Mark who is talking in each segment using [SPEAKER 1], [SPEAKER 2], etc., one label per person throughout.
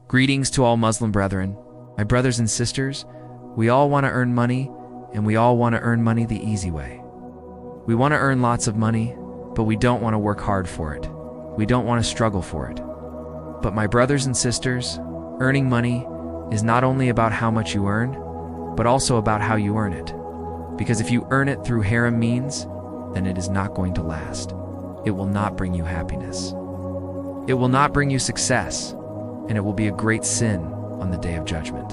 [SPEAKER 1] Greetings to all Muslim brethren. My brothers and sisters, we all want to earn money, and we all want to earn money the easy way. We want to earn lots of money, but we don't want to work hard for it. We don't want to struggle for it. But my brothers and sisters, earning money is not only about how much you earn, but also about how you earn it. Because if you earn it through haram means, then it is not going to last. It will not bring you happiness. It will not bring you success, and it will be a great sin on the day of judgment.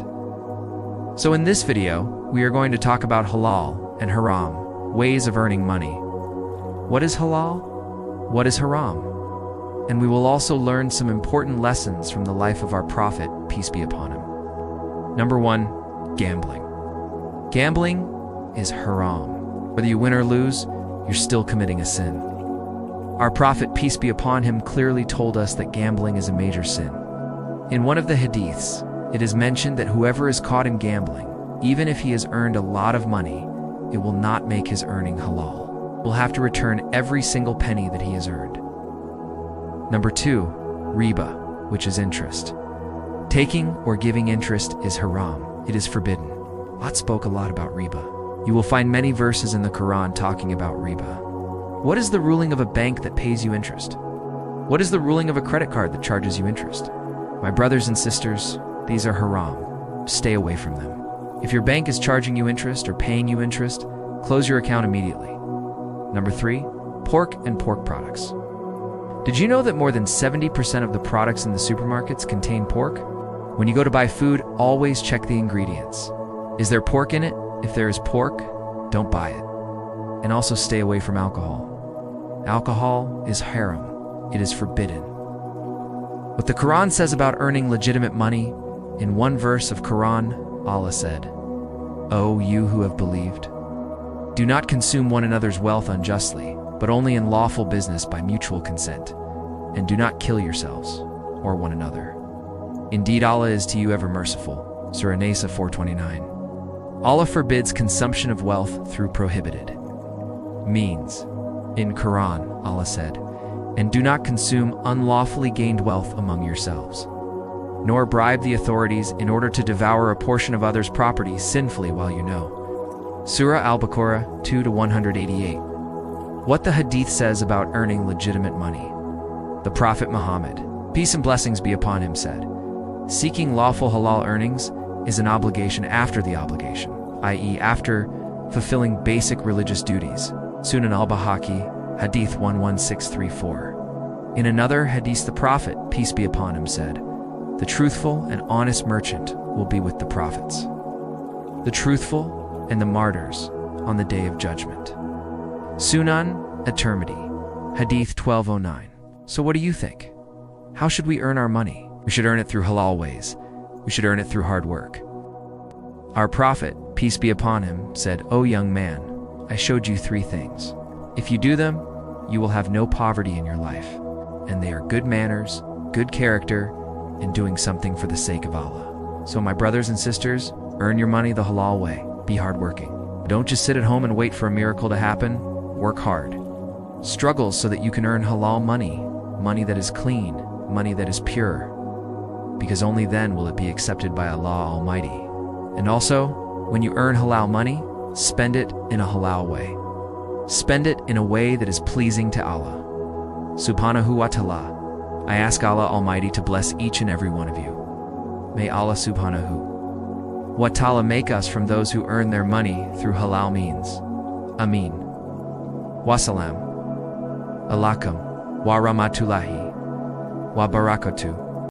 [SPEAKER 1] So in this video, we are going to talk about halal and haram, ways of earning money. What is halal? What is haram? And we will also learn some important lessons from the life of our Prophet, peace be upon him. Number 1, gambling. Gambling is haram. Whether you win or lose, you're still committing a sin. Our Prophet, peace be upon him, clearly told us that gambling is a major sin. In one of the hadiths, it is mentioned that whoever is caught in gambling, even if he has earned a lot of money, it will not make his earning halal. He'll have to return every single penny that he has earned. Number 2, riba, which is interest. Taking or giving interest is haram. It is forbidden. Allah spoke a lot about riba. You will find many verses in the Quran talking about riba. What is the ruling of a bank that pays you interest? What is the ruling of a credit card that charges you interest? My brothers and sisters, these are haram. Stay away from them. If your bank is charging you interest or paying you interest, close your account immediately. Number 3, pork and pork products. Did you know that more than 70% of the products in the supermarkets contain pork? When you go to buy food, always check the ingredients. Is there pork in it? If there is pork, don't buy it. And also stay away from alcohol. Alcohol is haram. It is forbidden. What the Quran says about earning legitimate money, in one verse of Quran, Allah said, "O you who have believed, do not consume one another's wealth unjustly, but only in lawful business by mutual consent, and do not kill yourselves or one another. Indeed, Allah is to you ever merciful." Surah An-Nisa 4:29. Allah forbids consumption of wealth through prohibited means. In Quran, Allah said, "And do not consume unlawfully gained wealth among yourselves, nor bribe the authorities in order to devour a portion of others' property sinfully while you know." Surah Al-Baqarah 2-188. What the hadith says about earning legitimate money. The Prophet Muhammad, peace and blessings be upon him, said, "Seeking lawful halal earnings is an obligation after the obligation, i.e. after fulfilling basic religious duties." Sunan al-Bahaqi, Hadith 11634. In another hadith, the Prophet, peace be upon him, said, "The truthful and honest merchant will be with the prophets, the truthful and the martyrs on the day of judgment." Sunan at-Tirmidhi, Hadith 1209. So what do you think? How should we earn our money? We should earn it through halal ways. We should earn it through hard work. Our Prophet, peace be upon him, said, "O young man, I showed you 3 things. If you do them, you will have no poverty in your life. And they are good manners, good character, and doing something for the sake of Allah." So my brothers and sisters, earn your money the halal way. Be hardworking. Don't just sit at home and wait for a miracle to happen. Work hard. Struggle so that you can earn halal money, money that is clean, money that is pure. Because only then will it be accepted by Allah Almighty. And also, when you earn halal money, spend it in a halal way. Spend it in a way that is pleasing to Allah Subhanahu wa ta'ala. I ask Allah Almighty to bless each and every one of you. May Allah Subhanahu wa ta'ala make us from those who earn their money through halal means. Ameen. Wassalam. Alaikum wa rahmatullahi wa barakatuh.